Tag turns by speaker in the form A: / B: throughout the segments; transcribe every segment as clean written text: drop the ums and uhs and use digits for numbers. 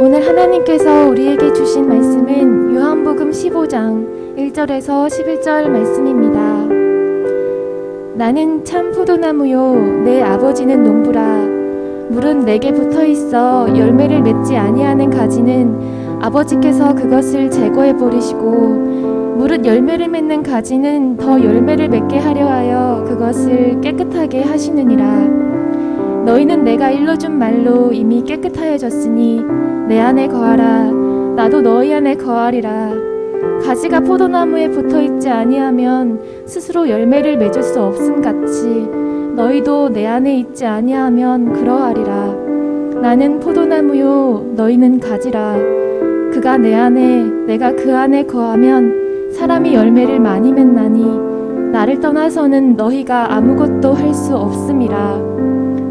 A: 오늘 하나님께서 우리에게 주신 말씀은 요한복음 15장 1절에서 11절 말씀입니다. 나는 참 포도나무요 내 아버지는 농부라. 물은 내게 붙어있어 열매를 맺지 아니하는 가지는 아버지께서 그것을 제거해 버리시고, 무릇 열매를 맺는 가지는 더 열매를 맺게 하려 하여 그것을 깨끗하게 하시느니라. 너희는 내가 일러준 말로 이미 깨끗하여졌으니 내 안에 거하라. 나도 너희 안에 거하리라. 가지가 포도나무에 붙어있지 아니하면 스스로 열매를 맺을 수 없음같이 너희도 내 안에 있지 아니하면 그러하리라. 나는 포도나무요 너희는 가지라. 그가 내 안에 내가 그 안에 거하면 사람이 열매를 많이 맺나니 나를 떠나서는 너희가 아무것도 할 수 없음이라.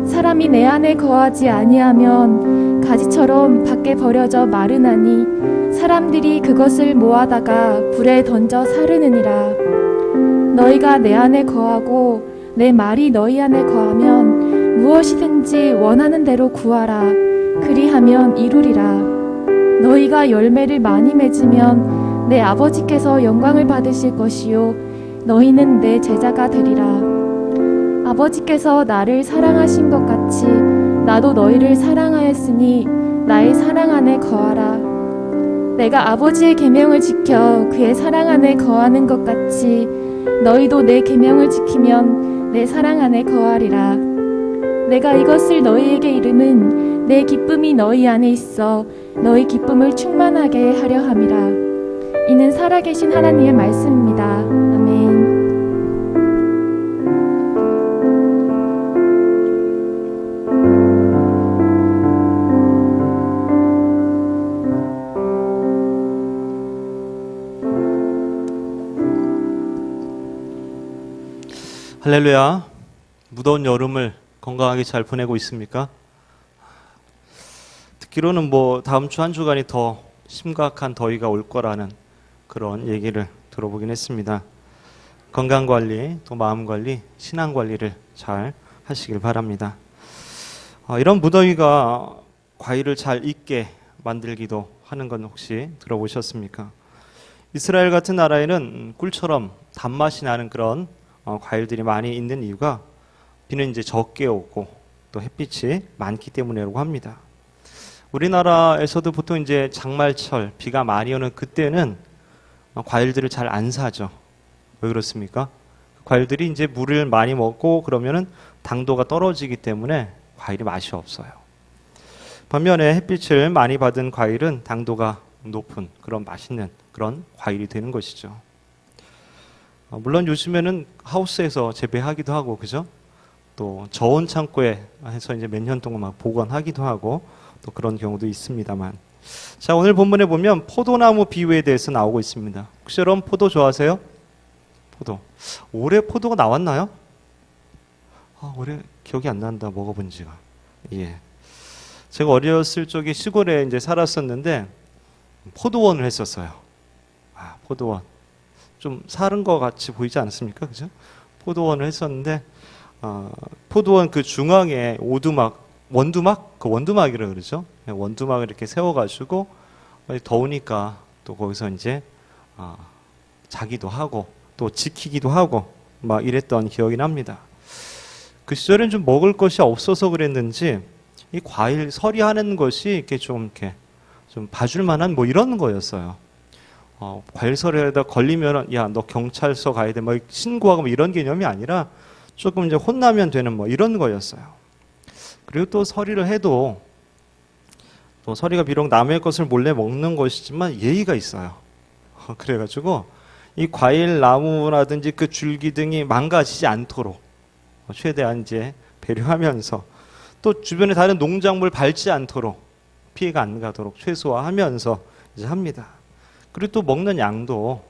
A: 사람이 내 안에 거하지 아니하면 가지처럼 밖에 버려져 마르나니 사람들이 그것을 모아다가 불에 던져 사르느니라. 너희가 내 안에 거하고 내 말이 너희 안에 거하면 무엇이든지 원하는 대로 구하라. 그리하면 이루리라. 너희가 열매를 많이 맺으면 내 아버지께서 영광을 받으실 것이요 너희는 내 제자가 되리라. 아버지께서 나를 사랑하신 것 같이 나도 너희를 사랑하였으니 나의 사랑 안에 거하라. 내가 아버지의 계명을 지켜 그의 사랑 안에 거하는 것 같이 너희도 내 계명을 지키면 내 사랑 안에 거하리라. 내가 이것을 너희에게 이름은 내 기쁨이 너희 안에 있어 너희 기쁨을 충만하게 하려 함이라. 이는 살아계신 하나님의 말씀입니다. 아멘.
B: 할렐루야. 무더운 여름을 건강하게 잘 보내고 있습니까? 듣기로는 다음 주 한 주간이 더 심각한 더위가 올 거라는 그런 얘기를 들어보긴 했습니다. 건강관리, 또 마음관리, 신앙관리를 잘 하시길 바랍니다. 이런 무더위가 과일을 잘 익게 만들기도 하는 건 혹시 들어보셨습니까? 이스라엘 같은 나라에는 꿀처럼 단맛이 나는 그런 과일들이 많이 있는 이유가 비는 이제 적게 오고 또 햇빛이 많기 때문이라고 합니다. 우리나라에서도 보통 이제 장말철 비가 많이 오는 그때는 과일들을 잘 안 사죠. 왜 그렇습니까? 과일들이 이제 물을 많이 먹고 그러면은 당도가 떨어지기 때문에 과일이 맛이 없어요. 반면에 햇빛을 많이 받은 과일은 당도가 높은 그런 맛있는 그런 과일이 되는 것이죠. 물론 요즘에는 하우스에서 재배하기도 하고, 그죠? 또 저온 창고에 해서 이제 몇 년 동안 막 보관하기도 하고 또 그런 경우도 있습니다만. 자, 오늘 본문에 보면 포도나무 비유에 대해서 나오고 있습니다. 혹시 여러분 포도 좋아하세요? 포도. 올해 포도가 나왔나요? 올해 기억이 안 난다. 먹어본 지가. 예. 제가 어렸을 적에 시골에 이제 살았었는데 포도원을 했었어요. 포도원. 좀 사른 것 같이 보이지 않습니까? 그죠? 포도원을 했었는데, 포도원 그 중앙에 오두막, 원두막? 그 원두막이라고 그러죠? 원두막을 이렇게 세워가지고, 더우니까 또 거기서 이제, 자기도 하고, 또 지키기도 하고, 막 이랬던 기억이 납니다. 그 시절엔 좀 먹을 것이 없어서 그랬는지, 이 과일 서리하는 것이 이렇게 좀 봐줄 만한 이런 거였어요. 과일서리에다 걸리면 야, 너 경찰서 가야 돼, 신고하고 이런 개념이 아니라 조금 이제 혼나면 되는 이런 거였어요. 그리고 또 서리를 해도 또 서리가 비록 남의 것을 몰래 먹는 것이지만 예의가 있어요. 그래가지고 이 과일 나무라든지 그 줄기 등이 망가지지 않도록 최대한 이제 배려하면서 또 주변에 다른 농작물 밟지 않도록 피해가 안 가도록 최소화하면서 이제 합니다. 그리고 또 먹는 양도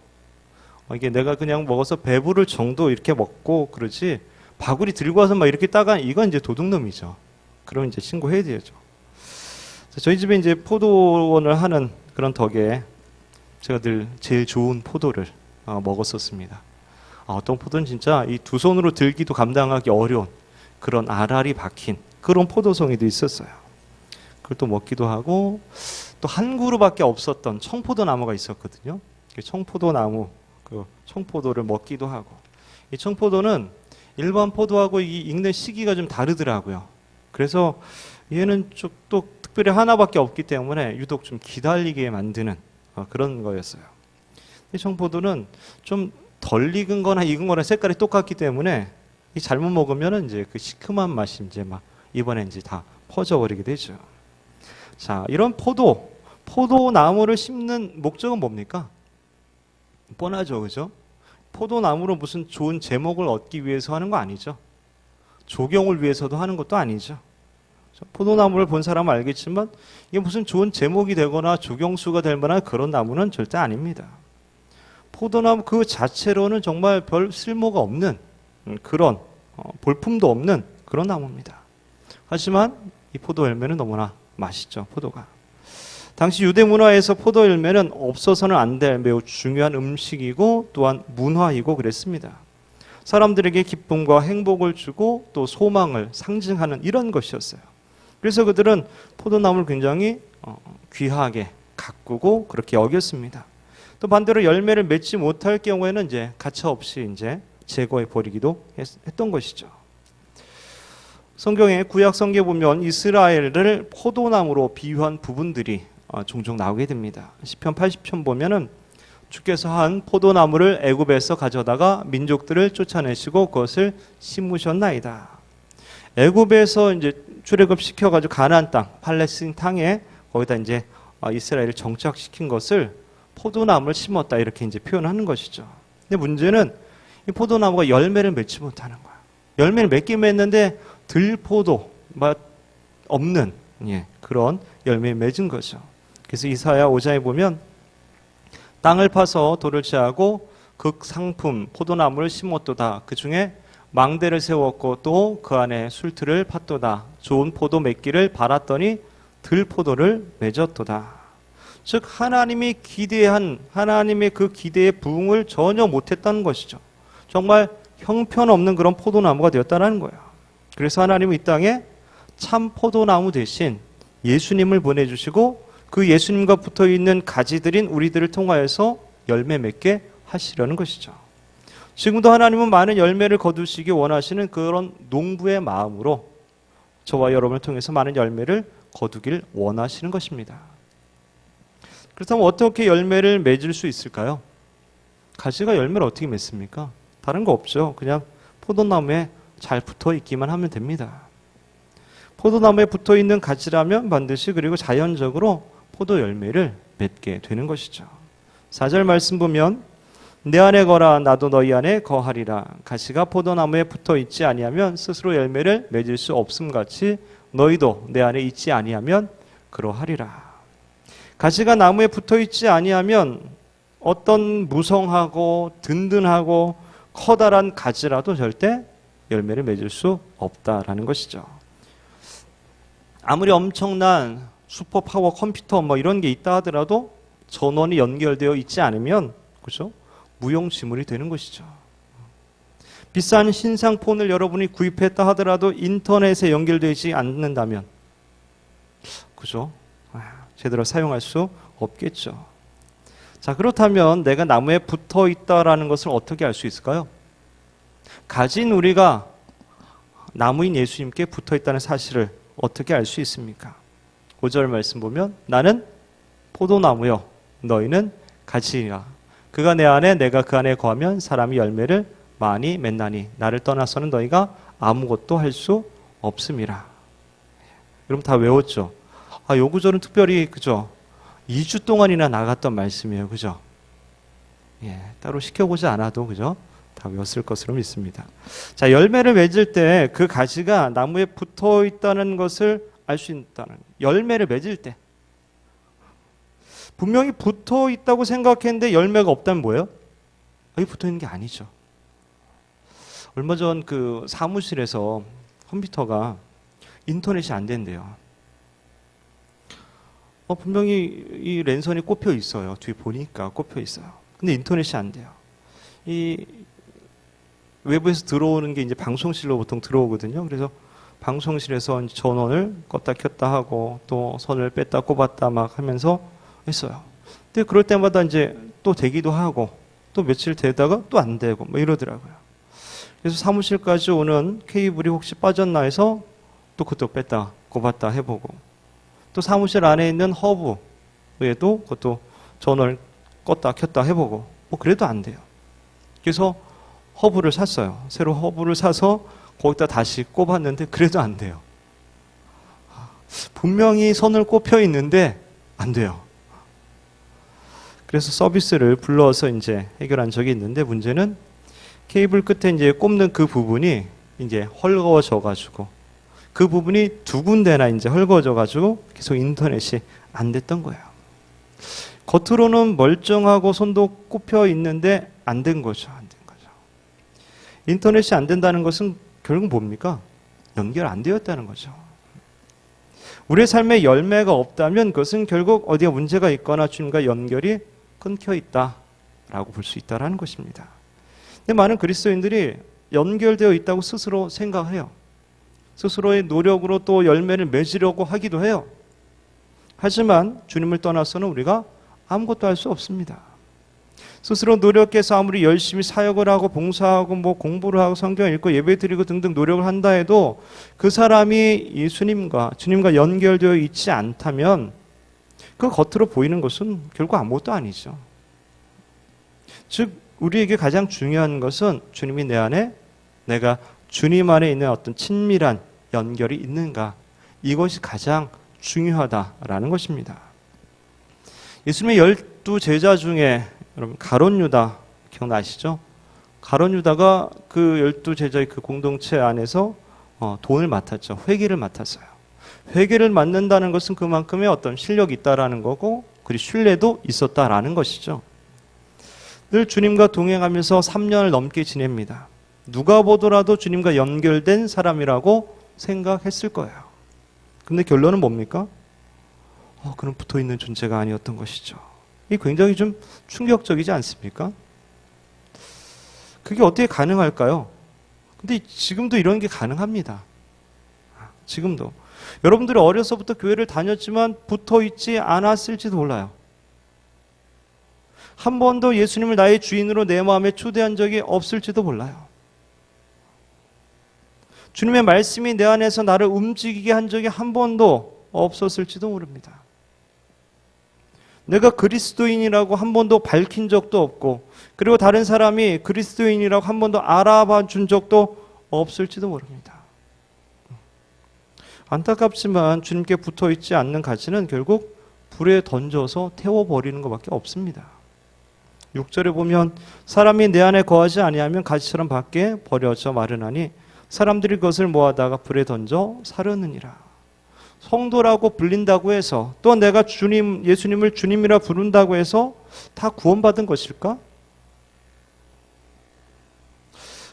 B: 이게 내가 그냥 먹어서 배부를 정도 이렇게 먹고 그러지 바구니 들고 와서 이렇게 따가 이건 이제 도둑놈이죠. 그럼 이제 신고해야 되죠. 저희 집에 이제 포도원을 하는 그런 덕에 제가 늘 제일 좋은 포도를 먹었었습니다. 어떤 포도는 진짜 이 두 손으로 들기도 감당하기 어려운 그런 알알이 박힌 그런 포도송이도 있었어요. 그걸 또 먹기도 하고 또 한 그루밖에 없었던 청포도 나무가 있었거든요. 청포도 나무, 그 청포도를 먹기도 하고. 이 청포도는 일반 포도하고 이 익는 시기가 좀 다르더라고요. 그래서 얘는 또 특별히 하나밖에 없기 때문에 유독 좀 기다리게 만드는 그런 거였어요. 이 청포도는 좀 덜 익은 거나 익은 거나 색깔이 똑같기 때문에 이 잘못 먹으면은 이제 그 시큼한 맛이 이제 막 이번에 이제 다 퍼져버리게 되죠. 자, 이런 포도나무를 심는 목적은 뭡니까? 뻔하죠, 그죠? 포도나무로 무슨 좋은 제목을 얻기 위해서 하는 거 아니죠. 조경을 위해서도 하는 것도 아니죠. 포도나무를 본 사람은 알겠지만 이게 무슨 좋은 제목이 되거나 조경수가 될 만한 그런 나무는 절대 아닙니다. 포도나무 그 자체로는 정말 별 쓸모가 없는 그런 볼품도 없는 그런 나무입니다. 하지만 이 포도 열매는 너무나 맛있죠, 포도가. 당시 유대 문화에서 포도 열매는 없어서는 안 될 매우 중요한 음식이고 또한 문화이고 그랬습니다. 사람들에게 기쁨과 행복을 주고 또 소망을 상징하는 이런 것이었어요. 그래서 그들은 포도나무를 굉장히 귀하게 가꾸고 그렇게 여겼습니다. 또 반대로 열매를 맺지 못할 경우에는 이제 가차없이 이제 제거해 버리기도 했던 것이죠. 성경의 구약 성경에 보면 이스라엘을 포도나무로 비유한 부분들이 종종 나오게 됩니다. 시편 80편 보면은 주께서 한 포도나무를 애굽에서 가져다가 민족들을 쫓아내시고 그것을 심으셨나이다. 애굽에서 이제 출애굽 시켜가지고 가나안 땅, 팔레스틴 땅에 거기다 이제 이스라엘을 정착시킨 것을 포도나무를 심었다 이렇게 이제 표현하는 것이죠. 근데 문제는 이 포도나무가 열매를 맺지 못하는 거야. 열매를 맺긴 맺는데 들포도 맛 없는 그런 열매를 맺은 거죠. 그래서 이사야 5장에 보면 땅을 파서 돌을 채하고 극상품 포도나무를 심었도다. 그 중에 망대를 세웠고 또 그 안에 술틀을 팠도다. 좋은 포도 맺기를 바랐더니 들포도를 맺었도다. 즉 하나님이 기대한 하나님의 그 기대에 부응을 전혀 못했다는 것이죠. 정말 형편없는 그런 포도나무가 되었다는 거예요. 그래서 하나님은 이 땅에 참 포도나무 대신 예수님을 보내주시고 그 예수님과 붙어있는 가지들인 우리들을 통하여서 열매 맺게 하시려는 것이죠. 지금도 하나님은 많은 열매를 거두시기 원하시는 그런 농부의 마음으로 저와 여러분을 통해서 많은 열매를 거두길 원하시는 것입니다. 그렇다면 어떻게 열매를 맺을 수 있을까요? 가지가 열매를 어떻게 맺습니까? 다른 거 없죠. 그냥 포도나무에 잘 붙어 있기만 하면 됩니다. 포도나무에 붙어 있는 가지라면 반드시 그리고 자연적으로 포도 열매를 맺게 되는 것이죠. 4절 말씀 보면 내 안에 거라 나도 너희 안에 거하리라. 가시가 포도나무에 붙어 있지 아니하면 스스로 열매를 맺을 수 없음같이 너희도 내 안에 있지 아니하면 그러하리라. 가시가 나무에 붙어 있지 아니하면 어떤 무성하고 든든하고 커다란 가지라도 절대 열매를 맺을 수 없다라는 것이죠. 아무리 엄청난 슈퍼파워 컴퓨터 뭐 이런 게 있다 하더라도 전원이 연결되어 있지 않으면 그죠? 무용지물이 되는 것이죠. 비싼 신상폰을 여러분이 구입했다 하더라도 인터넷에 연결되지 않는다면 그죠? 제대로 사용할 수 없겠죠. 자, 그렇다면 내가 나무에 붙어 있다라는 것을 어떻게 알 수 있을까요? 가진 우리가 나무인 예수님께 붙어 있다는 사실을 어떻게 알 수 있습니까? 5절 말씀 보면 나는 포도나무요 너희는 가지라. 그가 내 안에 내가 그 안에 거하면 사람이 열매를 많이 맺나니 나를 떠나서는 너희가 아무것도 할 수 없음이라. 여러분 다 외웠죠? 요 구절은 특별히 그죠? 2주 동안이나 나갔던 말씀이에요. 그죠? 따로 시켜보지 않아도 그죠? 다 외웠을 것으로 믿습니다. 자, 열매를 맺을 때 그 가지가 나무에 붙어 있다는 것을 알 수 있다는 열매를 맺을 때 분명히 붙어 있다고 생각했는데 열매가 없다면 뭐예요? 여기 붙어 있는 게 아니죠. 얼마 전 그 사무실에서 컴퓨터가 인터넷이 안 된대요. 분명히 이 랜선이 꼽혀 있어요. 뒤에 보니까 꼽혀 있어요. 근데 인터넷이 안 돼요. 이 외부에서 들어오는 게 이제 방송실로 보통 들어오거든요. 그래서 방송실에서 이제 전원을 껐다 켰다 하고 또 선을 뺐다 꼽았다 막 하면서 했어요. 근데 그럴 때마다 이제 또 되기도 하고 또 며칠 되다가 또 안 되고 뭐 이러더라고요. 그래서 사무실까지 오는 케이블이 혹시 빠졌나 해서 또 그것도 뺐다 꼽았다 해보고 또 사무실 안에 있는 허브에도 그것도 전원을 껐다 켰다 해보고 뭐 그래도 안 돼요. 그래서 허브를 샀어요. 새로 허브를 사서 거기다 다시 꼽았는데 그래도 안 돼요. 분명히 선을 꼽혀 있는데 안 돼요. 그래서 서비스를 불러서 이제 해결한 적이 있는데 문제는 케이블 끝에 이제 꼽는 그 부분이 이제 헐거워져 가지고 그 부분이 두 군데나 이제 헐거워져 가지고 계속 인터넷이 안 됐던 거예요. 겉으로는 멀쩡하고 손도 꼽혀 있는데 안 된 거죠. 안 된 거죠. 인터넷이 안 된다는 것은 결국 뭡니까? 연결 안 되었다는 거죠. 우리의 삶에 열매가 없다면 그것은 결국 어디에 문제가 있거나 주님과 연결이 끊겨 있다라고 볼 수 있다라는 것입니다. 근데 많은 그리스도인들이 연결되어 있다고 스스로 생각해요. 스스로의 노력으로 또 열매를 맺으려고 하기도 해요. 하지만 주님을 떠나서는 우리가 아무것도 할 수 없습니다. 스스로 노력해서 아무리 열심히 사역을 하고 봉사하고 뭐 공부를 하고 성경 읽고 예배 드리고 등등 노력을 한다 해도 그 사람이 예수님과 주님과 연결되어 있지 않다면 그 겉으로 보이는 것은 결국 아무것도 아니죠. 즉 우리에게 가장 중요한 것은 주님이 내 안에 내가 주님 안에 있는 어떤 친밀한 연결이 있는가, 이것이 가장 중요하다라는 것입니다. 예수님의 12제자 중에 여러분 가룟 유다 기억나시죠? 가룟 유다가 그 12제자의 그 공동체 안에서 돈을 맡았죠. 회계를 맡았어요. 회계를 맡는다는 것은 그만큼의 어떤 실력이 있다라는 거고 그리고 신뢰도 있었다라는 것이죠. 늘 주님과 동행하면서 3년을 넘게 지냅니다. 누가 보더라도 주님과 연결된 사람이라고 생각했을 거예요. 근데 결론은 뭡니까? 그는 붙어있는 존재가 아니었던 것이죠. 이 굉장히 좀 충격적이지 않습니까? 그게 어떻게 가능할까요? 근데 지금도 이런 게 가능합니다. 지금도. 여러분들이 어려서부터 교회를 다녔지만 붙어있지 않았을지도 몰라요. 한 번도 예수님을 나의 주인으로 내 마음에 초대한 적이 없을지도 몰라요. 주님의 말씀이 내 안에서 나를 움직이게 한 적이 한 번도 없었을지도 모릅니다. 내가 그리스도인이라고 한 번도 밝힌 적도 없고 그리고 다른 사람이 그리스도인이라고 한 번도 알아봐 준 적도 없을지도 모릅니다. 안타깝지만 주님께 붙어있지 않는 가지는 결국 불에 던져서 태워버리는 것밖에 없습니다. 6절에 보면 사람이 내 안에 거하지 아니하면 가지처럼 밖에 버려져 마르나니 사람들이 그것을 모아다가 불에 던져 사르느니라. 성도라고 불린다고 해서 또 내가 예수님을 주님이라 부른다고 해서 다 구원받은 것일까?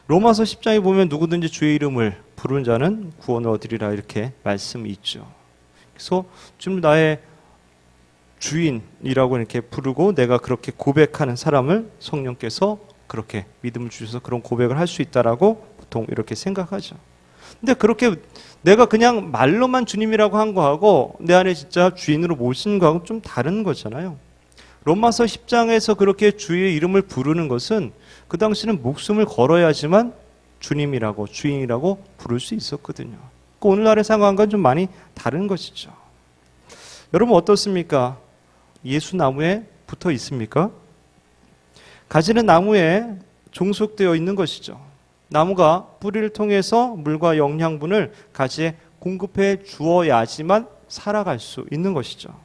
B: 로마서 10장에 보면 누구든지 주의 이름을 부른 자는 구원을 얻으리라 이렇게 말씀이 있죠. 그래서 좀 나의 주인이라고 이렇게 부르고 내가 그렇게 고백하는 사람을 성령께서 그렇게 믿음을 주셔서 그런 고백을 할 수 있다라고 보통 이렇게 생각하죠. 근데 그렇게 내가 그냥 말로만 주님이라고 한 거하고 내 안에 진짜 주인으로 모신 거하고 좀 다른 거잖아요. 로마서 10장에서 그렇게 주의 이름을 부르는 것은 그 당시는 목숨을 걸어야지만 주님이라고 주인이라고 부를 수 있었거든요. 그 오늘날의 상황과는 좀 많이 다른 것이죠. 여러분 어떻습니까? 예수 나무에 붙어 있습니까? 가지는 나무에 종속되어 있는 것이죠. 나무가 뿌리를 통해서 물과 영양분을 가지에 공급해 주어야지만 살아갈 수 있는 것이죠.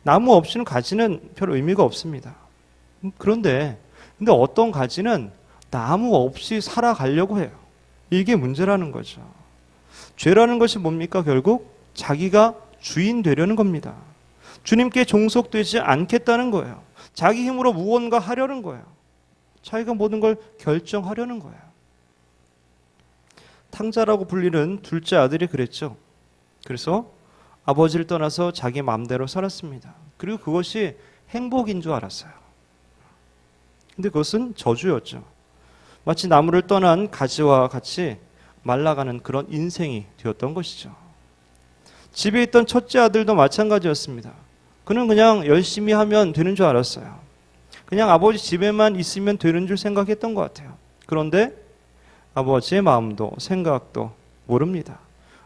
B: 나무 없이는 가지는 별 의미가 없습니다. 근데 어떤 가지는 나무 없이 살아가려고 해요. 이게 문제라는 거죠. 죄라는 것이 뭡니까? 결국 자기가 주인 되려는 겁니다. 주님께 종속되지 않겠다는 거예요. 자기 힘으로 무언가 하려는 거예요. 자기가 모든 걸 결정하려는 거예요. 탕자라고 불리는 둘째 아들이 그랬죠. 그래서 아버지를 떠나서 자기 마음대로 살았습니다. 그리고 그것이 행복인 줄 알았어요. 근데 그것은 저주였죠. 마치 나무를 떠난 가지와 같이 말라가는 그런 인생이 되었던 것이죠. 집에 있던 첫째 아들도 마찬가지였습니다. 그는 그냥 열심히 하면 되는 줄 알았어요. 그냥 아버지 집에만 있으면 되는 줄 생각했던 것 같아요. 그런데 아버지의 마음도 생각도 모릅니다.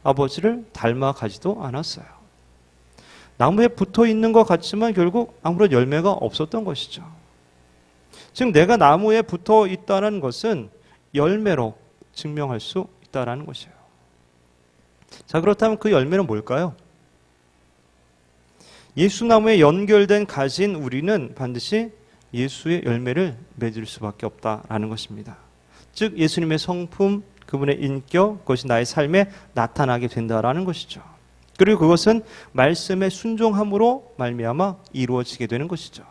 B: 아버지를 닮아가지도 않았어요. 나무에 붙어 있는 것 같지만 결국 아무런 열매가 없었던 것이죠. 즉 내가 나무에 붙어 있다는 것은 열매로 증명할 수 있다는 것이에요. 자, 그렇다면 그 열매는 뭘까요? 예수나무에 연결된 가지인 우리는 반드시 예수의 열매를 맺을 수밖에 없다라는 것입니다. 즉 예수님의 성품, 그분의 인격, 그것이 나의 삶에 나타나게 된다라는 것이죠. 그리고 그것은 말씀의 순종함으로 말미암아 이루어지게 되는 것이죠.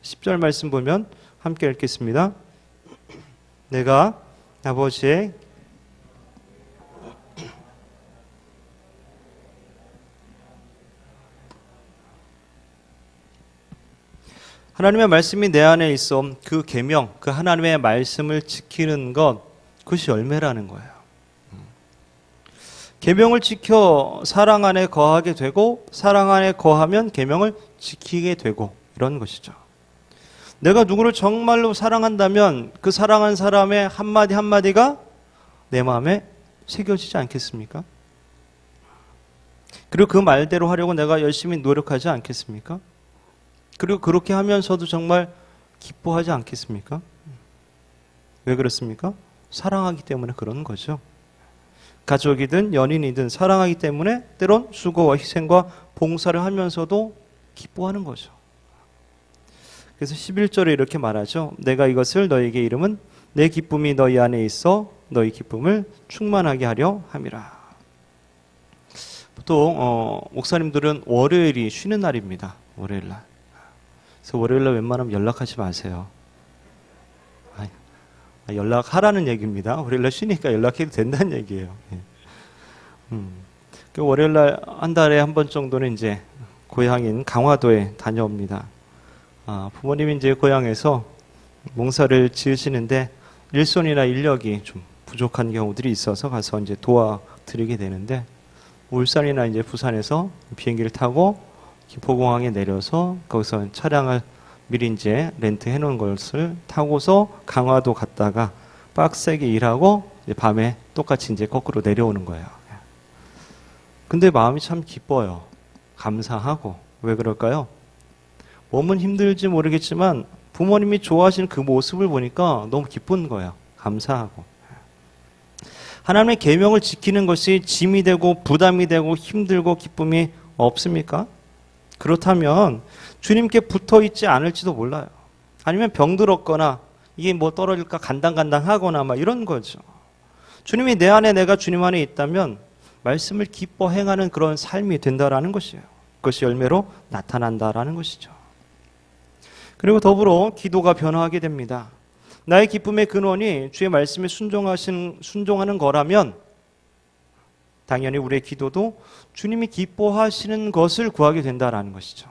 B: 10절 말씀 보면 함께 읽겠습니다. 내가 아버지의 하나님의 말씀이 내 안에 있어 그 계명, 그 하나님의 말씀을 지키는 것, 그것이 열매라는 거예요. 계명을 지켜 사랑 안에 거하게 되고 사랑 안에 거하면 계명을 지키게 되고 이런 것이죠. 내가 누구를 정말로 사랑한다면 그 사랑한 사람의 한마디 한마디가 내 마음에 새겨지지 않겠습니까? 그리고 그 말대로 하려고 내가 열심히 노력하지 않겠습니까? 그리고 그렇게 하면서도 정말 기뻐하지 않겠습니까? 왜 그렇습니까? 사랑하기 때문에 그런 거죠. 가족이든 연인이든 사랑하기 때문에 때론 수고와 희생과 봉사를 하면서도 기뻐하는 거죠. 그래서 11절에 이렇게 말하죠. 내가 이것을 너희에게 이름은 내 기쁨이 너희 안에 있어 너희 기쁨을 충만하게 하려 함이라. 보통 목사님들은 월요일이 쉬는 날입니다. 월요일 날. 그래서 월요일날 웬만하면 연락하지 마세요. 연락하라는 얘기입니다. 월요일날 쉬니까 연락해도 된다는 얘기예요. 그 월요일날 한 달에 한 번 정도는 이제 고향인 강화도에 다녀옵니다. 부모님이 이제 고향에서 농사를 지으시는데 일손이나 인력이 좀 부족한 경우들이 있어서 가서 이제 도와드리게 되는데 울산이나 이제 부산에서 비행기를 타고 김포공항에 내려서 거기서 차량을 미리 이제 렌트해 놓은 것을 타고서 강화도 갔다가 빡세게 일하고 이제 밤에 똑같이 이제 거꾸로 내려오는 거예요. 근데 마음이 참 기뻐요. 감사하고. 왜 그럴까요? 몸은 힘들지 모르겠지만 부모님이 좋아하시는 그 모습을 보니까 너무 기쁜 거예요. 감사하고. 하나님의 계명을 지키는 것이 짐이 되고 부담이 되고 힘들고 기쁨이 없습니까? 그렇다면 주님께 붙어 있지 않을지도 몰라요. 아니면 병들었거나 이게 뭐 떨어질까 간당간당하거나 막 이런 거죠. 주님이 내 안에 내가 주님 안에 있다면 말씀을 기뻐 행하는 그런 삶이 된다라는 것이에요. 그것이 열매로 나타난다라는 것이죠. 그리고 더불어 기도가 변화하게 됩니다. 나의 기쁨의 근원이 주의 말씀에 순종하는 거라면 당연히 우리의 기도도 주님이 기뻐하시는 것을 구하게 된다라는 것이죠.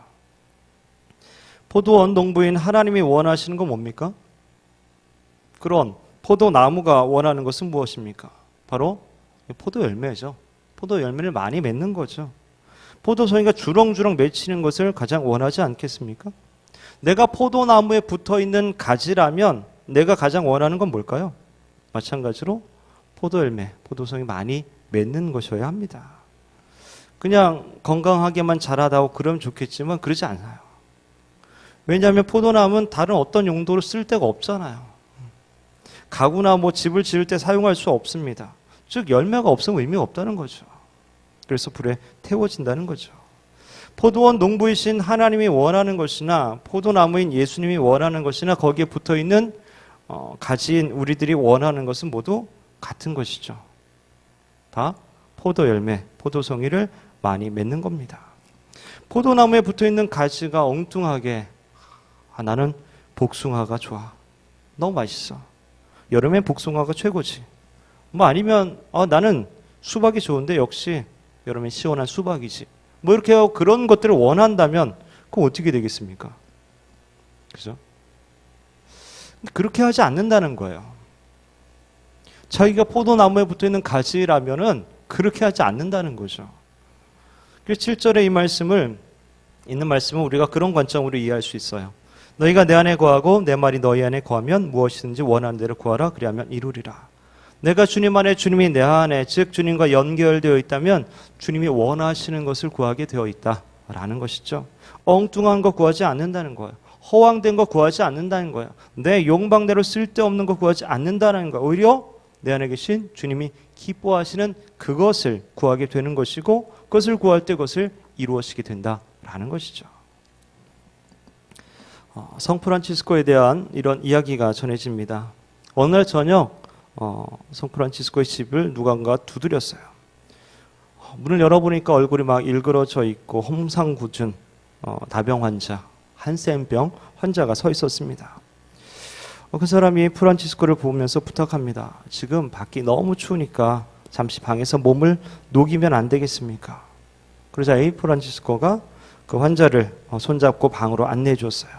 B: 포도원 농부인 하나님이 원하시는 건 뭡니까? 그런 포도나무가 원하는 것은 무엇입니까? 바로 포도 열매죠. 포도 열매를 많이 맺는 거죠. 포도송이가 주렁주렁 맺히는 것을 가장 원하지 않겠습니까? 내가 포도나무에 붙어있는 가지라면 내가 가장 원하는 건 뭘까요? 마찬가지로 포도 열매, 포도송이 많이 맺는 것이어야 합니다. 그냥 건강하게만 자라다오 그러면 좋겠지만 그러지 않아요. 왜냐하면 포도나무는 다른 어떤 용도로 쓸 데가 없잖아요. 가구나 뭐 집을 지을 때 사용할 수 없습니다. 즉 열매가 없으면 의미가 없다는 거죠. 그래서 불에 태워진다는 거죠. 포도원 농부이신 하나님이 원하는 것이나 포도나무인 예수님이 원하는 것이나 거기에 붙어있는 가지인 우리들이 원하는 것은 모두 같은 것이죠. 다 포도 열매, 포도송이를 많이 맺는 겁니다. 포도나무에 붙어있는 가지가 엉뚱하게 나는 복숭아가 좋아. 너무 맛있어. 여름엔 복숭아가 최고지. 뭐 아니면 나는 수박이 좋은데 역시 여름엔 시원한 수박이지. 뭐 이렇게 하고 그런 것들을 원한다면 그럼 어떻게 되겠습니까? 그죠? 그렇게 하지 않는다는 거예요. 자기가 포도나무에 붙어있는 가지라면은 그렇게 하지 않는다는 거죠. 그래서 7절에 있는 말씀은 우리가 그런 관점으로 이해할 수 있어요. 너희가 내 안에 거하고 내 말이 너희 안에 거하면 무엇이든지 원하는 대로 구하라. 그리하면 이루리라. 내가 주님 안에, 주님이 내 안에, 즉 주님과 연결되어 있다면 주님이 원하시는 것을 구하게 되어 있다라는 것이죠. 엉뚱한 거 구하지 않는다는 거예요. 허황된 거 구하지 않는다는 거예요. 내 욕망대로 쓸데없는 거 구하지 않는다는 거예요. 오히려 내 안에 계신 주님이 기뻐하시는 그것을 구하게 되는 것이고, 그것을 구할 때 그것을 이루어지게 된다라는 것이죠. 성프란치스코에 대한 이런 이야기가 전해집니다. 어느 날 저녁 성프란치스코의 집을 누군가 두드렸어요. 문을 열어보니까 얼굴이 막 일그러져 있고 hom상궂은 다병 환자, 한센병 환자가 서 있었습니다. 그 사람이 프란치스코를 보면서 부탁합니다. 지금 밖이 너무 추우니까 잠시 방에서 몸을 녹이면 안 되겠습니까? 그러자 이 프란치스코가 그 환자를 손잡고 방으로 안내해 줬어요.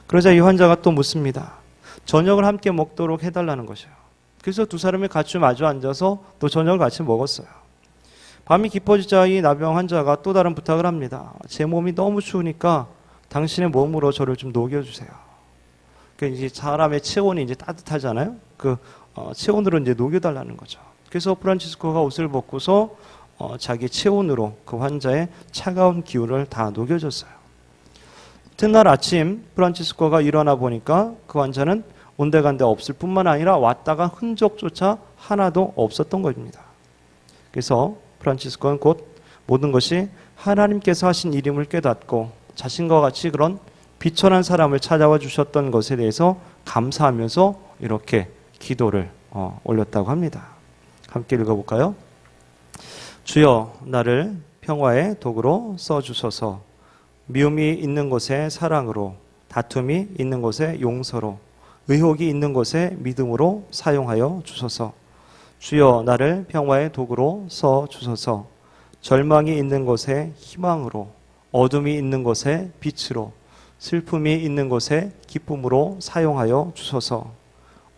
B: 그러자 이 환자가 또 묻습니다. 저녁을 함께 먹도록 해달라는 것이에요. 그래서 두 사람이 같이 마주 앉아서 또 저녁을 같이 먹었어요. 밤이 깊어지자 이 나병 환자가 또 다른 부탁을 합니다. 제 몸이 너무 추우니까 당신의 몸으로 저를 좀 녹여주세요. 이제 사람의 체온이 이제 따뜻하잖아요. 그 체온으로 이제 녹여달라는 거죠. 그래서 프란치스코가 옷을 벗고서 자기 체온으로 그 환자의 차가운 기운을 다 녹여줬어요. 이튿날 아침 프란치스코가 일어나 보니까 그 환자는 온데간데 없을 뿐만 아니라 왔다가 흔적조차 하나도 없었던 것입니다. 그래서 프란치스코는 곧 모든 것이 하나님께서 하신 일임을 깨닫고 자신과 같이 그런 비천한 사람을 찾아와 주셨던 것에 대해서 감사하면서 이렇게 기도를 올렸다고 합니다. 함께 읽어볼까요? 주여 나를 평화의 도구로 써주소서. 미움이 있는 곳에 사랑으로, 다툼이 있는 곳에 용서로, 의혹이 있는 곳에 믿음으로 사용하여 주소서. 주여 나를 평화의 도구로 써주소서. 절망이 있는 곳에 희망으로, 어둠이 있는 곳에 빛으로, 슬픔이 있는 곳에 기쁨으로 사용하여 주소서.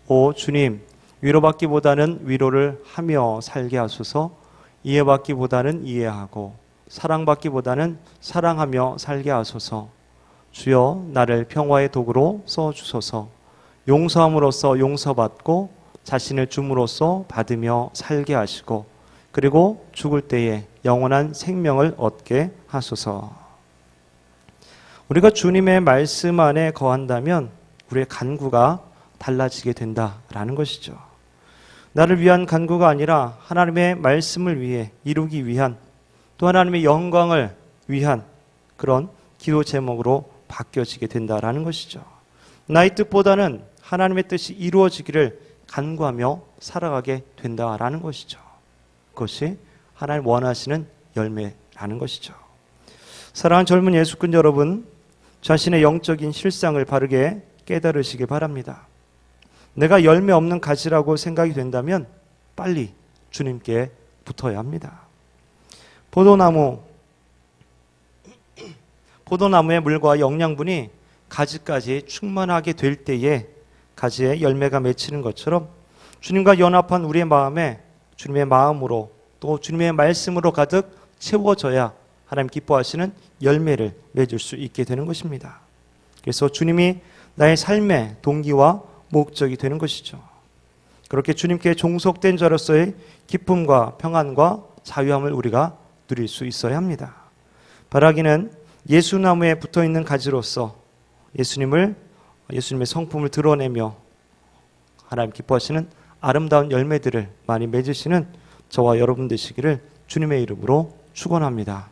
B: 오 주님, 위로받기보다는 위로를 하며 살게 하소서. 이해받기보다는 이해하고 사랑받기보다는 사랑하며 살게 하소서. 주여 나를 평화의 도구로 써주소서. 용서함으로써 용서받고 자신을 줌으로써 받으며 살게 하시고, 그리고 죽을 때에 영원한 생명을 얻게 하소서. 우리가 주님의 말씀 안에 거한다면 우리의 간구가 달라지게 된다라는 것이죠. 나를 위한 간구가 아니라 하나님의 말씀을 위해 이루기 위한, 또 하나님의 영광을 위한 그런 기도 제목으로 바뀌어지게 된다라는 것이죠. 나의 뜻보다는 하나님의 뜻이 이루어지기를 간구하며 살아가게 된다라는 것이죠. 그것이 하나님 원하시는 열매라는 것이죠. 사랑하는 젊은 예수꾼 여러분, 자신의 영적인 실상을 바르게 깨달으시기 바랍니다. 내가 열매 없는 가지라고 생각이 된다면 빨리 주님께 붙어야 합니다. 포도나무의 물과 영양분이 가지까지 충만하게 될 때에 가지에 열매가 맺히는 것처럼 주님과 연합한 우리의 마음에 주님의 마음으로 또 주님의 말씀으로 가득 채워져야 하나님 기뻐하시는 열매를 맺을 수 있게 되는 것입니다. 그래서 주님이 나의 삶의 동기와 목적이 되는 것이죠. 그렇게 주님께 종속된 자로서의 기쁨과 평안과 자유함을 우리가 누릴 수 있어야 합니다. 바라기는 예수나무에 붙어있는 가지로서 예수님의 성품을 드러내며 하나님 기뻐하시는 아름다운 열매들을 많이 맺으시는 저와 여러분 되시기를 주님의 이름으로 축원합니다.